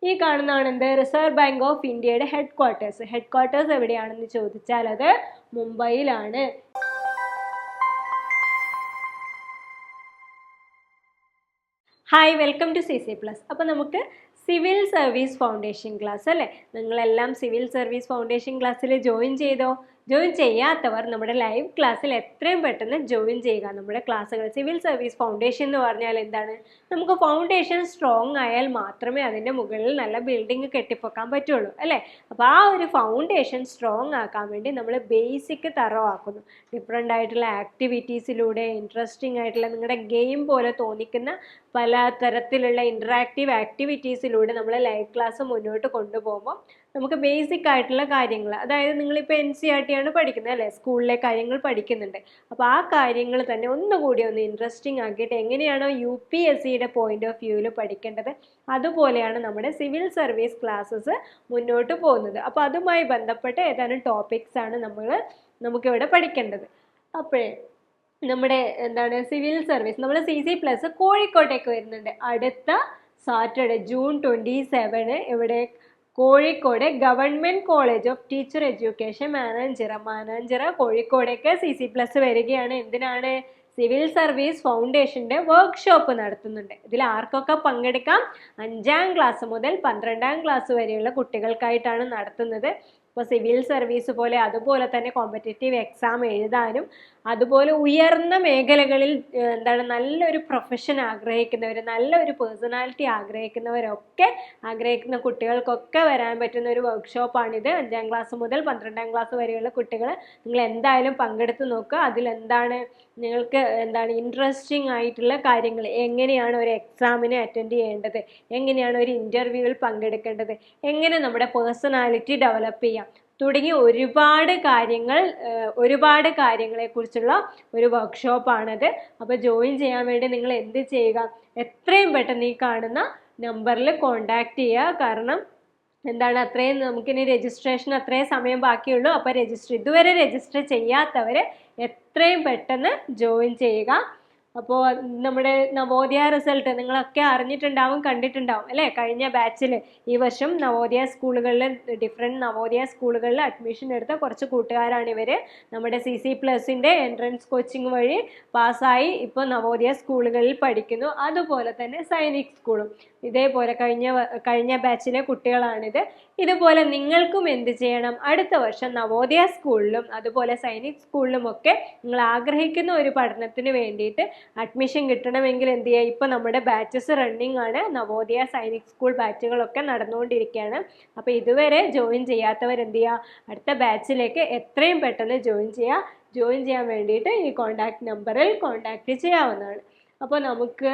ഈ കാണുന്നതാണ് എന്ത്? റിസർവ് ബാങ്ക് ഓഫ് ഇന്ത്യയുടെ ഹെഡ് ക്വാർട്ടേഴ്സ്. ഹെഡ് ക്വാർട്ടേഴ്സ് എവിടെയാണെന്ന് ചോദിച്ചാൽ അത് മുംബൈയിലാണ്. Hi, welcome to CC Plus. അപ്പോൾ നമുക്ക് സിവിൽ സർവീസ് ഫൗണ്ടേഷൻ ക്ലാസ് അല്ലേ? നിങ്ങളെല്ലാം സിവിൽ സർവീസ് ഫൗണ്ടേഷൻ ക്ലാസ്സിൽ ജോയിൻ ചെയ്തോ? ജോയിൻ ചെയ്യാത്തവർ നമ്മുടെ ലൈവ് ക്ലാസ്സിൽ എത്രയും പെട്ടെന്ന് ജോയിൻ ചെയ്യുക. നമ്മുടെ ക്ലാസ്സുകൾ സിവിൽ സർവീസ് ഫൗണ്ടേഷൻ എന്ന് പറഞ്ഞാൽ എന്താണ്? നമുക്ക് ഫൗണ്ടേഷൻ സ്ട്രോങ് ആയാൽ മാത്രമേ അതിൻ്റെ മുകളിൽ നല്ല ബിൽഡിംഗ് കെട്ടിപ്പൊക്കാൻ പറ്റുള്ളൂ അല്ലേ? അപ്പോൾ ആ ഒരു ഫൗണ്ടേഷൻ സ്ട്രോങ് ആക്കാൻ വേണ്ടി നമ്മൾ ബേസിക് തറോ ആക്കുന്നു. ഡിഫറെൻ്റ് ആയിട്ടുള്ള ആക്ടിവിറ്റീസിലൂടെ, ഇൻട്രസ്റ്റിംഗ് ആയിട്ടുള്ള നിങ്ങളുടെ ഗെയിം പോലെ തോന്നിക്കുന്ന പല തരത്തിലുള്ള ഇൻറ്ററാക്റ്റീവ് ആക്ടിവിറ്റീസിലൂടെ നമ്മൾ ലൈവ് ക്ലാസ് മുന്നോട്ട് കൊണ്ടുപോകുമ്പോൾ നമുക്ക് ബേസിക് ആയിട്ടുള്ള കാര്യങ്ങൾ, അതായത് നിങ്ങളിപ്പോൾ NCERT ആണ് പഠിക്കുന്നത് അല്ലേ? സ്കൂളിലെ കാര്യങ്ങൾ പഠിക്കുന്നുണ്ട്. അപ്പോൾ ആ കാര്യങ്ങൾ തന്നെ ഒന്നുകൂടി ഒന്ന് ഇൻട്രസ്റ്റിംഗ് ആക്കിയിട്ട് എങ്ങനെയാണോ UPSCയുടെ പോയിന്റ് ഓഫ് വ്യൂവിൽ പഠിക്കേണ്ടത് അതുപോലെയാണ് നമ്മുടെ സിവിൽ സർവീസ് ക്ലാസ്സസ് മുന്നോട്ട് പോകുന്നത്. അപ്പോൾ അതുമായി ബന്ധപ്പെട്ട ഏതാനും ടോപ്പിക്സ് ആണ് നമുക്കിവിടെ പഠിക്കേണ്ടത്. അപ്പോഴേ നമ്മുടെ സിവിൽ സർവീസ് നമ്മൾ CC Plus കോഴിക്കോട്ടേക്ക് വരുന്നുണ്ട് അടുത്ത സാറ്റർഡേ ജൂൺ 27 ഇവിടെ Kozhikode government college of teacher education Mananchira കോഴിക്കോടേക്ക് CC Plus വരികയാണ്. എന്തിനാണ്? സിവിൽ സർവീസ് ഫൗണ്ടേഷന്റെ വർക്ക്ഷോപ്പ് നടത്തുന്നുണ്ട്. ഇതിൽ ആർക്കൊക്കെ പങ്കെടുക്കാം? 5ാം ക്ലാസ് മുതൽ 12ാം ക്ലാസ് വരെയുള്ള കുട്ടികൾക്കായിട്ടാണ് നടത്തുന്നത്. ഇപ്പോൾ സിവിൽ സർവീസ് പോലെ അതുപോലെ തന്നെ കോമ്പറ്റേറ്റീവ് എക്സാം എഴുതാനും അതുപോലെ ഉയർന്ന മേഖലകളിൽ നല്ലൊരു പ്രൊഫഷൻ ആഗ്രഹിക്കുന്നവർ, നല്ലൊരു പേഴ്സണാലിറ്റി ആഗ്രഹിക്കുന്ന കുട്ടികൾക്കൊക്കെ വരാൻ പറ്റുന്ന ഒരു വർക്ക്ഷോപ്പാണിത്. 5ാം ക്ലാസ് മുതൽ 12ാം ക്ലാസ് വരെയുള്ള കുട്ടികൾ നിങ്ങൾ എന്തായാലും പങ്കെടുത്ത് നോക്കുക. അതിലെന്താണ് നിങ്ങൾക്ക് ഇൻട്രസ്റ്റിംഗ് ആയിട്ടുള്ള കാര്യങ്ങൾ, എങ്ങനെയാണ് ഒരു എക്സാമിനെ അറ്റൻഡ് ചെയ്യേണ്ടത്, എങ്ങനെയാണ് ഒരു ഇൻ്റർവ്യൂവിൽ പങ്കെടുക്കേണ്ടത്, എങ്ങനെ നമ്മുടെ പേഴ്സണാലിറ്റി ഡെവലപ്പ് ചെയ്യാം തുടങ്ങി ഒരുപാട് കാര്യങ്ങളെ കുറിച്ചുള്ള ഒരു വർക്ക്ഷോപ്പാണത്. അപ്പോൾ ജോയിൻ ചെയ്യാൻ വേണ്ടി നിങ്ങൾ എന്ത് ചെയ്യുക? എത്രയും പെട്ടെന്ന് ഈ കാണുന്ന നമ്പറിൽ കോണ്ടാക്ട് ചെയ്യുക. കാരണം അത്രയും നമുക്കിനി രജിസ്ട്രേഷൻ അത്രയും സമയം ബാക്കിയുള്ളൂ. അപ്പോൾ ഇതുവരെ രജിസ്റ്റർ ചെയ്യാത്തവർ എത്രയും പെട്ടെന്ന് ജോയിൻ ചെയ്യുക. അപ്പോൾ നമ്മുടെ നവോദയ റിസൾട്ട് നിങ്ങളൊക്കെ അറിഞ്ഞിട്ടുണ്ടാവും, കണ്ടിട്ടുണ്ടാവും അല്ലേ? കഴിഞ്ഞ ബാച്ചിൽ ഈ വർഷം ഡിഫറെൻറ്റ് നവോദയ സ്കൂളുകളിൽ അഡ്മിഷൻ എടുത്ത കുറച്ച് കൂട്ടുകാരാണ് ഇവർ. നമ്മുടെ CC Plusന്റെ എൻട്രൻസ് കോച്ചിങ് വഴി പാസ്സായി ഇപ്പോൾ നവോദയ സ്കൂളുകളിൽ പഠിക്കുന്നു. അതുപോലെ തന്നെ സൈനിക് സ്കൂളും ഇതേപോലെ കഴിഞ്ഞ ബാച്ചിലെ കുട്ടികളാണിത്. ഇതുപോലെ നിങ്ങൾക്കും എന്ത് ചെയ്യണം? അടുത്ത വർഷം നവോദയ സ്കൂളിലും അതുപോലെ സൈനിക് സ്കൂളിലുമൊക്കെ നിങ്ങൾ ആഗ്രഹിക്കുന്ന ഒരു പഠനത്തിന് വേണ്ടിയിട്ട് അഡ്മിഷൻ കിട്ടണമെങ്കിൽ എന്ത് ചെയ്യുക? ഇപ്പോൾ നമ്മുടെ ബാച്ചസ് റണ്ണിങ് ആണ്. നവോദയ സൈനിക് സ്കൂൾ ബാച്ചുകളൊക്കെ നടന്നുകൊണ്ടിരിക്കുകയാണ്. അപ്പോൾ ഇതുവരെ ജോയിൻ ചെയ്യാത്തവർ എന്ത് ചെയ്യുക? അടുത്ത ബാച്ചിലേക്ക് എത്രയും പെട്ടെന്ന് ജോയിൻ ചെയ്യുക. ജോയിൻ ചെയ്യാൻ വേണ്ടിയിട്ട് ഈ കോണ്ടാക്ട് നമ്പറിൽ കോണ്ടാക്ട് ചെയ്യാവുന്നതാണ്. അപ്പോൾ നമുക്ക്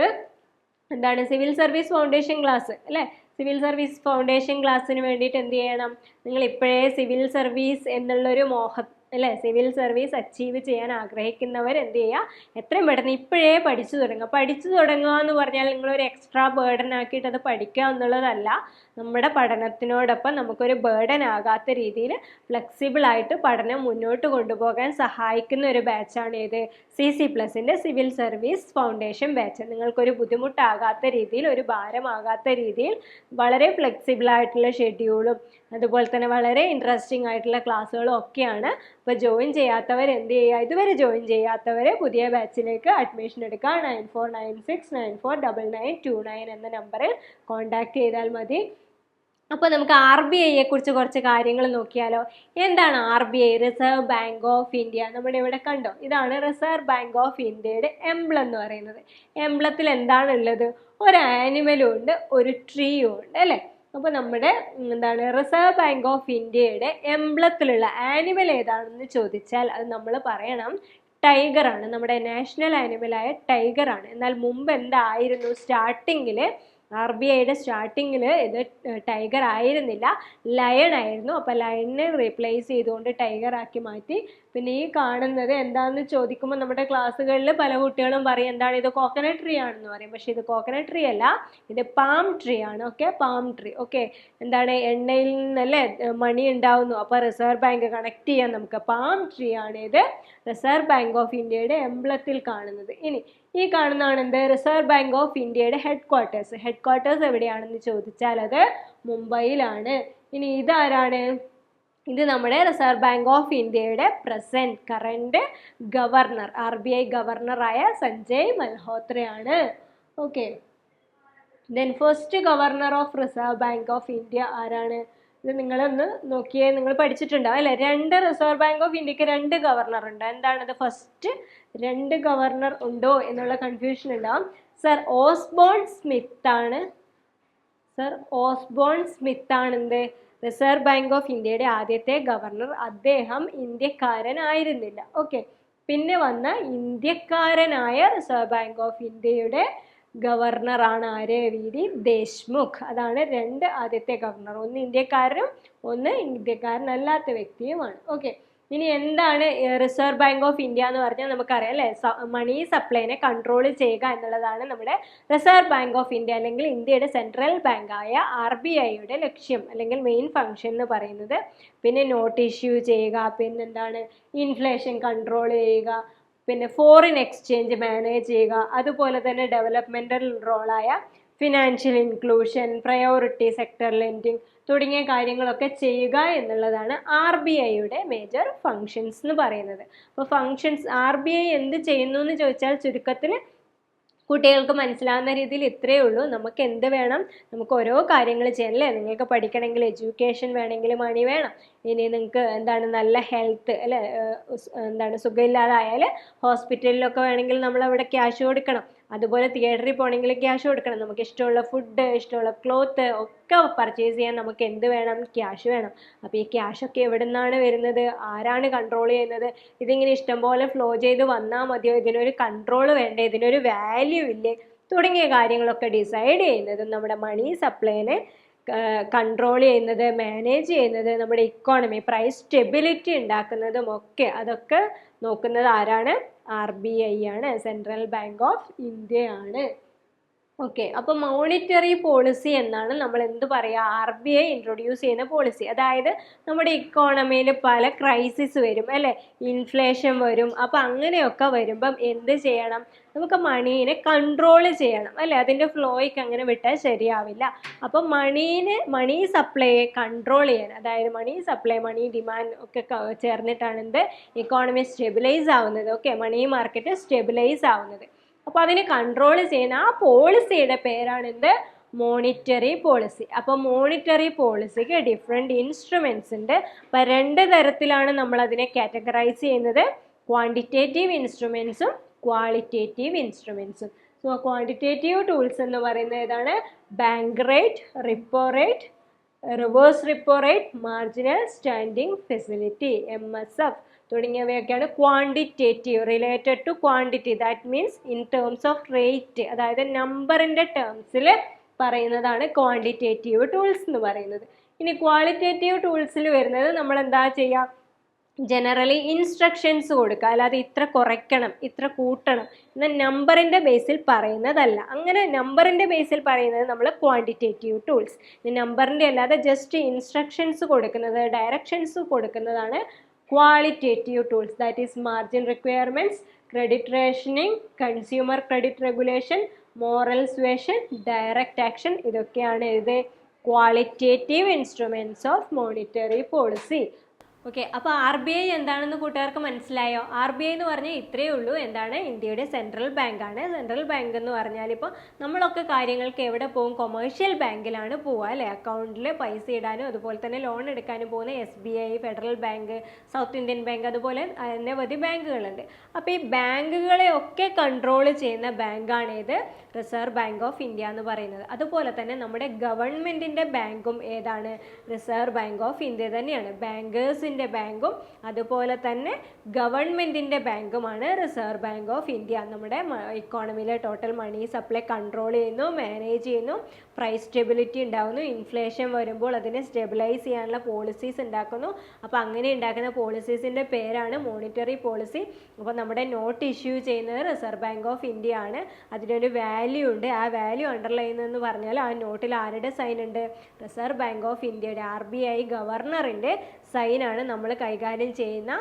സിവിൽ സർവീസ് ഫൗണ്ടേഷൻ ക്ലാസ് അല്ലേ? സിവിൽ സർവീസ് ഫൗണ്ടേഷൻ ക്ലാസ്സിന് വേണ്ടിയിട്ട് എന്ത് ചെയ്യണം? നിങ്ങൾ ഇപ്പോഴേ സിവിൽ സർവീസ് എന്നുള്ളൊരു സിവിൽ സർവീസ് അച്ചീവ് ചെയ്യാൻ ആഗ്രഹിക്കുന്നവർ എന്ത് ചെയ്യുക? എത്രയും പെട്ടെന്ന് ഇപ്പോഴേ പഠിച്ചു തുടങ്ങുക എന്ന് പറഞ്ഞാൽ നിങ്ങളൊരു എക്സ്ട്രാ ബേർഡൻ ആക്കിയിട്ട് അത് പഠിക്കുക എന്നുള്ളതല്ല. നമ്മുടെ പഠനത്തിനോടൊപ്പം നമുക്കൊരു ബേർഡൻ ആകാത്ത രീതിയിൽ ഫ്ലെക്സിബിൾ ആയിട്ട് പഠനം മുന്നോട്ട് കൊണ്ടുപോകാൻ സഹായിക്കുന്ന ഒരു ബാച്ചാണ് ഏത്? CC Plusന്റെ സിവിൽ സർവീസ് ഫൗണ്ടേഷൻ ബാച്ച്. നിങ്ങൾക്കൊരു ബുദ്ധിമുട്ടാകാത്ത രീതിയിൽ, ഒരു ഭാരമാകാത്ത രീതിയിൽ വളരെ ഫ്ലെക്സിബിൾ ആയിട്ടുള്ള ഷെഡ്യൂളും അതുപോലെ തന്നെ വളരെ ഇൻട്രസ്റ്റിംഗ് ആയിട്ടുള്ള ക്ലാസ്സുകളും ഒക്കെയാണ്. അപ്പോൾ ജോയിൻ ചെയ്യാത്തവർ എന്ത് ചെയ്യുക? ഇതുവരെ ജോയിൻ ചെയ്യാത്തവർ പുതിയ ബാച്ചിലേക്ക് അഡ്മിഷൻ എടുക്കുക. 9496949929 എന്ന നമ്പറിൽ കോണ്ടാക്ട് ചെയ്താൽ മതി. അപ്പോൾ നമുക്ക് RBIയെ കുറിച്ച് കുറച്ച് കാര്യങ്ങൾ നോക്കിയാലോ? എന്താണ് RBI? Reserve bank of India. നമ്മുടെ ഇവിടെ കണ്ടോ? ഇതാണ് റിസർവ് ബാങ്ക് ഓഫ് ഇന്ത്യയുടെ എംബ്ലം എന്ന് പറയുന്നത്. എംബ്ലത്തിൽ എന്താണുള്ളത്? ഒരു ആനിമലും ഉണ്ട്, ഒരു ട്രീയും ഉണ്ട് അല്ലേ? അപ്പോൾ നമ്മുടെ റിസർവ് ബാങ്ക് ഓഫ് ഇന്ത്യയുടെ എംബ്ലത്തിലുള്ള ആനിമൽ ഏതാണെന്ന് ചോദിച്ചാൽ അത് നമ്മൾ പറയണം ടൈഗറാണ്. നമ്മുടെ നാഷണൽ ആനിമലായ ടൈഗറാണ്. എന്നാൽ മുമ്പ് എന്തായിരുന്നു? RBIയുടെ സ്റ്റാർട്ടിങ്ങിൽ ഇത് ടൈഗർ ആയിരുന്നില്ല, ലയൺ ആയിരുന്നു. അപ്പോൾ ലയണിനെ റീപ്ലേസ് ചെയ്തുകൊണ്ട് ടൈഗർ ആക്കി മാറ്റി പിന്നെ ഈ കാണുന്നത് എന്താണെന്ന് ചോദിക്കുമ്പോൾ നമ്മുടെ ക്ലാസ്സുകളിൽ പല കുട്ടികളും പറയും എന്താണ് ഇത് കോക്കനട്ട് ട്രീ ആണെന്ന് പറയും. പക്ഷെ ഇത് കോക്കനട്ട് ട്രീ അല്ല, ഇത് പാം ട്രീ ആണ്. Okay, palm tree. ഓക്കെ, എന്താണ് എണ്ണയിൽ നിന്നല്ലേ മണി ഉണ്ടാവുന്നു. അപ്പോൾ റിസർവ് ബാങ്ക് കണക്ട് ചെയ്യാൻ നമുക്ക് പാം ട്രീ ആണ് ഇത് റിസർവ് ബാങ്ക് ഓഫ് ഇന്ത്യയുടെ എംബ്ലത്തിൽ കാണുന്നത്. ഇനി ഈ കാണുന്നതാണ് എന്ത് റിസർവ് ബാങ്ക് ഓഫ് ഇന്ത്യയുടെ ഹെഡ് ക്വാർട്ടേഴ്സ് എവിടെയാണെന്ന് ചോദിച്ചാൽ അത് മുംബൈയിലാണ്. ഇനി ഇതാരാണ്? ഇത് നമ്മുടെ റിസർവ് ബാങ്ക് ഓഫ് ഇന്ത്യയുടെ കറണ്ട് ഗവർണർ, RBI ഗവർണറായ സഞ്ജയ് മൽഹോത്രയാണ്. Okay, then first governor of reserve bank of India ആരാണ്? ഇത് നിങ്ങളൊന്ന് നോക്കിയേ, നിങ്ങൾ പഠിച്ചിട്ടുണ്ടാവും അല്ലെ? റിസർവ് ബാങ്ക് ഓഫ് ഇന്ത്യക്ക് 2 ഗവർണർ ഉണ്ട്. എന്താണത്? ഫസ്റ്റ് 2 ഗവർണർ ഉണ്ടോ എന്നുള്ള കൺഫ്യൂഷൻ ഉണ്ടാവും. സർ ഓസ്ബോൺ സ്മിത്ത് ആണ് എന്ത് റിസർവ് ബാങ്ക് ഓഫ് ഇന്ത്യയുടെ ആദ്യത്തെ ഗവർണർ. അദ്ദേഹം ഇന്ത്യക്കാരനായിരുന്നില്ല. ഓക്കെ, പിന്നെ വന്ന ഇന്ത്യക്കാരനായ റിസർവ് ബാങ്ക് ഓഫ് ഇന്ത്യയുടെ ഗവർണറാണ് ആര്? VD ദേശ്മുഖ്. അതാണ് 2 ആദ്യത്തെ ഗവർണർ. ഒന്ന് ഇന്ത്യക്കാരനും ഒന്ന് ഇന്ത്യക്കാരനല്ലാത്ത വ്യക്തിയുമാണ്. ഓക്കെ, ഇനി എന്താണ് റിസർവ് ബാങ്ക് ഓഫ് ഇന്ത്യ എന്ന് പറഞ്ഞാൽ നമുക്കറിയാം അല്ലേ? മണി സപ്ലൈനെ കൺട്രോൾ ചെയ്യുക എന്നുള്ളതാണ് നമ്മുടെ റിസർവ് ബാങ്ക് ഓഫ് ഇന്ത്യ അല്ലെങ്കിൽ ഇന്ത്യയുടെ സെൻട്രൽ ബാങ്കായ RBIയുടെ ലക്ഷ്യം അല്ലെങ്കിൽ മെയിൻ ഫംഗ്ഷൻ എന്ന് പറയുന്നത്. പിന്നെ നോട്ട് ഇഷ്യൂ ചെയ്യുക, പിന്നെന്താണ് ഇൻഫ്ലേഷൻ കൺട്രോൾ ചെയ്യുക, പിന്നെ ഫോറിൻ എക്സ്ചേഞ്ച് മാനേജ് ചെയ്യുക, അതുപോലെ തന്നെ ഡെവലപ്മെന്റൽ റോളായ financial inclusion, priority sector lending തുടങ്ങിയ കാര്യങ്ങളൊക്കെ ചെയ്യുക എന്നുള്ളതാണ് RBIയുടെ മേജർ ഫങ്ഷൻസ് എന്ന് പറയുന്നത്. അപ്പോൾ RBI എന്ത് ചെയ്യുന്നു എന്ന് ചോദിച്ചാൽ ചുരുക്കത്തിൽ കുട്ടികൾക്ക് മനസ്സിലാവുന്ന രീതിയിൽ ഇത്രയേ ഉള്ളൂ. നമുക്ക് എന്ത് വേണം? നമുക്ക് ഓരോ കാര്യങ്ങൾ ചെയ്യാൻ അല്ലേ? നിങ്ങൾക്ക് പഠിക്കണമെങ്കിൽ എഡ്യൂക്കേഷൻ വേണമെങ്കിൽ മണി വേണം. ഇനി നിങ്ങൾക്ക് എന്താണ് നല്ല ഹെൽത്ത് അല്ലെ, എന്താണ് സുഖമില്ലാതായാൽ ഹോസ്പിറ്റലിലൊക്കെ വേണമെങ്കിൽ നമ്മൾ അവിടെ ക്യാഷ് കൊടുക്കണം. അതുപോലെ തിയേറ്ററിൽ പോകണമെങ്കിൽ ക്യാഷ് കൊടുക്കണം. നമുക്ക് ഇഷ്ടമുള്ള ഫുഡ്, ഇഷ്ടമുള്ള ക്ലോത്ത് ഒക്കെ പർച്ചേസ് ചെയ്യാൻ നമുക്ക് എന്ത് വേണം? ക്യാഷ് വേണം. അപ്പോൾ ഈ ക്യാഷൊക്കെ എവിടെ നിന്നാണ് വരുന്നത്? ആരാണ് കൺട്രോൾ ചെയ്യുന്നത്? ഇതിങ്ങനെ ഇഷ്ടംപോലെ ഫ്ലോ ചെയ്ത് വന്നാൽ മതിയോ? ഇതിനൊരു കൺട്രോൾ വേണ്ടേ? ഇതിനൊരു വാല്യൂ ഇല്ലേ? തുടങ്ങിയ കാര്യങ്ങളൊക്കെ ഡിസൈഡ് ചെയ്യുന്നത് നമ്മുടെ മണി സപ്ലൈനെ കൺട്രോൾ ചെയ്യുന്നത്, മാനേജ് ചെയ്യുന്നത്, നമ്മുടെ ഇക്കോണമി പ്രൈസ് സ്റ്റെബിലിറ്റി ഉണ്ടാക്കുന്നതും ഒക്കെ അതൊക്കെ നോക്കുന്നത് ആരാണ്? RBI ആണ്, സെൻട്രൽ ബാങ്ക് ഓഫ് ഇന്ത്യ ആണ്. ഓക്കെ, അപ്പോൾ മോണിറ്ററി പോളിസി എന്നാണ് നമ്മൾ എന്ത് പറയുക? RBI ഇൻട്രൊഡ്യൂസ് ചെയ്യുന്ന പോളിസി. അതായത് നമ്മുടെ ഇക്കോണമിയിൽ പല ക്രൈസിസ് വരും അല്ലേ? ഇൻഫ്ലേഷൻ വരും. അപ്പോൾ അങ്ങനെയൊക്കെ വരുമ്പം എന്ത് ചെയ്യണം? നമുക്ക് മണീനെ കൺട്രോൾ ചെയ്യണം അല്ലേ? അതിൻ്റെ ഫ്ലോയ്ക്ക് അങ്ങനെ വിട്ടാൽ ശരിയാവില്ല. അപ്പം മണി സപ്ലൈയെ കൺട്രോൾ ചെയ്യാൻ, അതായത് മണി സപ്ലൈ, മണി ഡിമാൻഡ് ഒക്കെ ചേർന്നിട്ടാണ് എന്ത് ഇക്കോണമി സ്റ്റെബിലൈസ് ആവുന്നത്. ഓക്കെ, മണി മാർക്കറ്റ് സ്റ്റെബിലൈസ് ആവുന്നത്. അപ്പോൾ അതിനെ കൺട്രോൾ ചെയ്യുന്ന ആ പോളിസിയുടെ പേരാണ് എന്ത്? Monetary policy. അപ്പോൾ മോണിറ്ററി പോളിസിക്ക് ഡിഫറെൻറ്റ് ഇൻസ്ട്രുമെൻറ്റ്സ് ഉണ്ട്. അപ്പോൾ 2 തരത്തിലാണ് നമ്മൾ അതിനെ കാറ്റഗറൈസ് ചെയ്യുന്നത്: ക്വാണ്ടിറ്റേറ്റീവ് ഇൻസ്ട്രുമെൻറ്റ്സും ക്വാളിറ്റേറ്റീവ് ഇൻസ്ട്രുമെൻറ്റ്സും. സോ ക്വാണ്ടിറ്റേറ്റീവ് ടൂൾസ് എന്ന് പറയുന്നത് ഏതാണ്? Bank rate, repo rate, reverse repo rate, marginal standing facility MSF തുടങ്ങിയവയൊക്കെയാണ് quantitative, related to quantity. That means in terms of rate, അതായത് നമ്പറിൻ്റെ ടേംസിൽ പറയുന്നതാണ് ക്വാണ്ടിറ്റേറ്റീവ് ടൂൾസ് എന്ന് പറയുന്നത്. ഇനി ക്വാളിറ്റേറ്റീവ് ടൂൾസിൽ വരുന്നത് നമ്മൾ എന്താ ചെയ്യുക? ജനറലി ഇൻസ്ട്രക്ഷൻസ് കൊടുക്കുക, അല്ലാതെ ഇത്ര കുറയ്ക്കണം, ഇത്ര കൂട്ടണം എന്ന നമ്പറിൻ്റെ ബേസിൽ പറയുന്നതല്ല. അങ്ങനെ നമ്പറിൻ്റെ ബേസിൽ പറയുന്നത് നമ്മൾ ക്വാണ്ടിറ്റേറ്റീവ് ടൂൾസ്. നമ്പറിൻ്റെ അല്ലാതെ ജസ്റ്റ് ഇൻസ്ട്രക്ഷൻസ് കൊടുക്കുന്നത്, ഡയറക്ഷൻസ് കൊടുക്കുന്നതാണ് qualitative tools. That is margin requirements, credit rationing, consumer credit regulation, moral suasion, direct action. ഇതൊക്കെയാണ് ഇത് qualitative instruments of monetary policy. Okay, അപ്പോൾ RBI എന്താണെന്ന് കൂട്ടുകാർക്ക് മനസ്സിലായോ? RBI എന്ന് പറഞ്ഞാൽ ഇത്രയേ ഉള്ളൂ. എന്താണ്? ഇന്ത്യയുടെ സെൻട്രൽ ബാങ്കാണ്. സെൻട്രൽ ബാങ്ക് എന്ന് പറഞ്ഞാൽ ഇപ്പോൾ നമ്മളൊക്കെ കാര്യങ്ങൾക്ക് എവിടെ പോകും? കൊമേഴ്ഷ്യൽ ബാങ്കിലാണ് പോവുക അല്ലേ? അക്കൗണ്ടിൽ പൈസ ഇടാനും അതുപോലെ തന്നെ ലോൺ എടുക്കാനും പോകുന്ന SBI, federal bank, south Indian bank, അതുപോലെ അനവധി ബാങ്കുകളുണ്ട്. അപ്പോൾ ഈ ബാങ്കുകളെ ഒക്കെ കൺട്രോൾ ചെയ്യുന്ന ബാങ്കാണ് ഇത് റിസർവ് ബാങ്ക് ഓഫ് ഇന്ത്യ എന്ന് പറയുന്നത്. അതുപോലെ തന്നെ നമ്മുടെ ഗവൺമെൻറ്റിൻ്റെ ബാങ്കും ഏതാണ്? റിസർവ് ബാങ്ക് ഓഫ് ഇന്ത്യ തന്നെയാണ്. ബാങ്കേഴ്സിന് എംപ്ലോയീസിൻ്റെ ബാങ്കും അതുപോലെ തന്നെ ഗവൺമെൻറ്റിൻ്റെ ബാങ്കുമാണ് റിസർവ് ബാങ്ക് ഓഫ് ഇന്ത്യ. നമ്മുടെ ഇക്കോണമിയിലെ ടോട്ടൽ മണി സപ്ലൈ കൺട്രോൾ ചെയ്യുന്നു, മാനേജ് ചെയ്യുന്നു, പ്രൈസ് സ്റ്റെബിലിറ്റി ഉണ്ടാകുന്നു, ഇൻഫ്ലേഷൻ വരുമ്പോൾ അതിനെ സ്റ്റെബിലൈസ് ചെയ്യാനുള്ള പോളിസീസ് ഉണ്ടാക്കുന്നു. അപ്പോൾ അങ്ങനെ ഉണ്ടാക്കുന്ന പോളിസീസിൻ്റെ പേരാണ് മോണിറ്ററി പോളിസി. അപ്പോൾ നമ്മുടെ നോട്ട് ഇഷ്യൂ ചെയ്യുന്നത് റിസർവ് ബാങ്ക് ഓഫ് ഇന്ത്യ ആണ്. അതിനൊരു വാല്യൂ ഉണ്ട്. ആ വാല്യൂ അണ്ടർലൈൻ എന്ന് പറഞ്ഞാൽ ആ നോട്ടിൽ ആരുടെ സൈൻ ഉണ്ട്? റിസർവ് ബാങ്ക് ഓഫ് ഇന്ത്യയുടെ RBI ഗവർണറിൻ്റെ സൈനാണ് നമ്മൾ കൈകാര്യം ചെയ്യുന്ന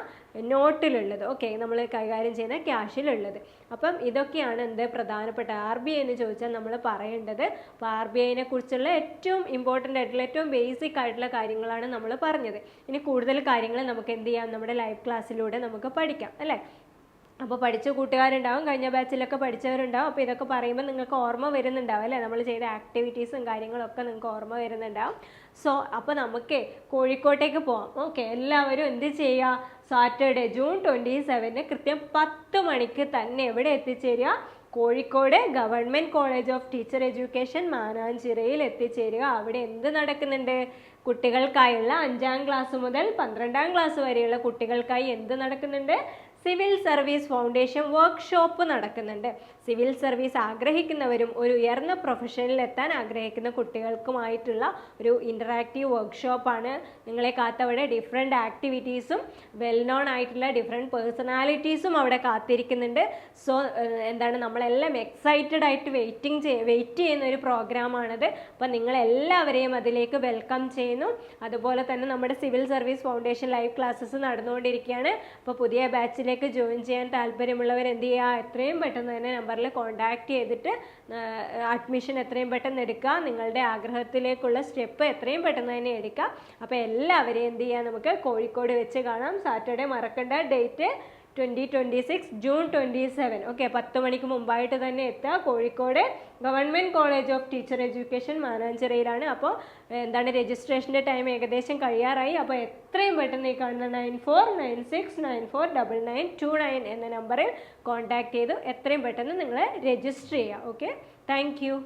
നോട്ടിലുള്ളത്. ഓക്കെ, നമ്മൾ കൈകാര്യം ചെയ്യുന്ന ക്യാഷിലുള്ളത്. അപ്പം ഇതൊക്കെയാണ് എന്ത് പ്രധാനപ്പെട്ട RBI എന്ന് ചോദിച്ചാൽ നമ്മൾ പറയേണ്ടത്. അപ്പോൾ RBIനെ കുറിച്ചുള്ള ഏറ്റവും ഇമ്പോർട്ടൻ്റ് ആയിട്ടുള്ള ഏറ്റവും ബേസിക് ആയിട്ടുള്ള കാര്യങ്ങളാണ് നമ്മൾ പറഞ്ഞത്. ഇനി കൂടുതൽ കാര്യങ്ങൾ നമുക്ക് എന്ത് ചെയ്യാം? നമ്മുടെ ലൈവ് ക്ലാസ്സിലൂടെ നമുക്ക് പഠിക്കാം അല്ലേ? അപ്പോൾ പഠിച്ച കൂട്ടുകാരുണ്ടാവും, കഴിഞ്ഞ ബാച്ചിലൊക്കെ പഠിച്ചവരുണ്ടാവും. അപ്പോൾ ഇതൊക്കെ പറയുമ്പോൾ നിങ്ങൾക്ക് ഓർമ്മ വരുന്നുണ്ടാവും അല്ലേ? നമ്മൾ ചെയ്ത ആക്ടിവിറ്റീസും കാര്യങ്ങളൊക്കെ നിങ്ങൾക്ക് ഓർമ്മ വരുന്നുണ്ടാവും. സോ അപ്പോൾ നമുക്ക് കോഴിക്കോട്ടേക്ക് പോവാം. ഓക്കെ, എല്ലാവരും എന്ത് ചെയ്യുക? സാറ്റർഡേ ജൂൺ 27 കൃത്യം 10 മണിക്ക് തന്നെ എവിടെ എത്തിച്ചേരുക? Kozhikode government college of teacher education മാനാഞ്ചിറയിൽ എത്തിച്ചേരുക. അവിടെ എന്ത് നടക്കുന്നുണ്ട്? കുട്ടികൾക്കായുള്ള 5ാം ക്ലാസ് മുതൽ 12ാം ക്ലാസ് വരെയുള്ള കുട്ടികൾക്കായി എന്ത് നടക്കുന്നുണ്ട്? സിവിൽ സർവീസ് ഫൗണ്ടേഷൻ വർക്ക്ഷോപ്പ് നടക്കുന്നുണ്ട്. സിവിൽ സർവീസ് ആഗ്രഹിക്കുന്നവരും ഒരു ഉയർന്ന പ്രൊഫഷനിൽ എത്താൻ ആഗ്രഹിക്കുന്ന കുട്ടികൾക്കുമായിട്ടുള്ള ഒരു ഇൻ്ററാക്റ്റീവ് വർക്ക്ഷോപ്പാണ്. നിങ്ങളെ കാത്തവിടെ ഡിഫറെൻ്റ് ആക്ടിവിറ്റീസും വെൽ നോൺ ആയിട്ടുള്ള ഡിഫറെൻറ്റ് പേഴ്സണാലിറ്റീസും അവിടെ കാത്തിരിക്കുന്നുണ്ട്. സോ എന്താണ്, നമ്മളെല്ലാം എക്സൈറ്റഡ് ആയിട്ട് വെയിറ്റ് ചെയ്യുന്ന ഒരു പ്രോഗ്രാമാണത്. അപ്പം നിങ്ങളെല്ലാവരെയും അതിലേക്ക് വെൽക്കം ചെയ്യുന്നു. അതുപോലെ തന്നെ നമ്മുടെ civil service foundation live classes നടന്നുകൊണ്ടിരിക്കുകയാണ്. അപ്പോൾ പുതിയ ബാച്ചിലേക്ക് ജോയിൻ ചെയ്യാൻ താല്പര്യമുള്ളവർ എന്ത് ചെയ്യുക? എത്രയും പെട്ടെന്ന് തന്നെ നമ്പറിൽ കോൺടാക്ട് ചെയ്തിട്ട് അഡ്മിഷൻ എത്രയും പെട്ടെന്ന് എടുക്കുക. നിങ്ങളുടെ ആഗ്രഹത്തിലേക്കുള്ള സ്റ്റെപ്പ് എത്രയും പെട്ടെന്ന് തന്നെ എടുക്കുക. അപ്പോൾ എല്ലാവരെയും എന്ത് ചെയ്യുക? നമുക്ക് കോഴിക്കോട് വെച്ച് കാണാം. സാറ്റർഡേ മറക്കേണ്ട, ഡേറ്റ് 2026 ജൂൺ 27. ഓക്കെ, 10 മണിക്ക് മുമ്പായിട്ട് തന്നെ എത്തുക. Kozhikode government college of teacher education മാനാഞ്ചിറയിലാണ്. അപ്പോൾ എന്താണ്, രജിസ്ട്രേഷൻ്റെ ടൈം ഏകദേശം കഴിയാറായി. അപ്പോൾ എത്രയും പെട്ടെന്ന് ഈ കാണുന്ന 9496949929 എന്ന നമ്പറിൽ കോൺടാക്ട് ചെയ്ത് എത്രയും പെട്ടെന്ന് നിങ്ങൾ രജിസ്റ്റർ ചെയ്യുക. Okay, thank you.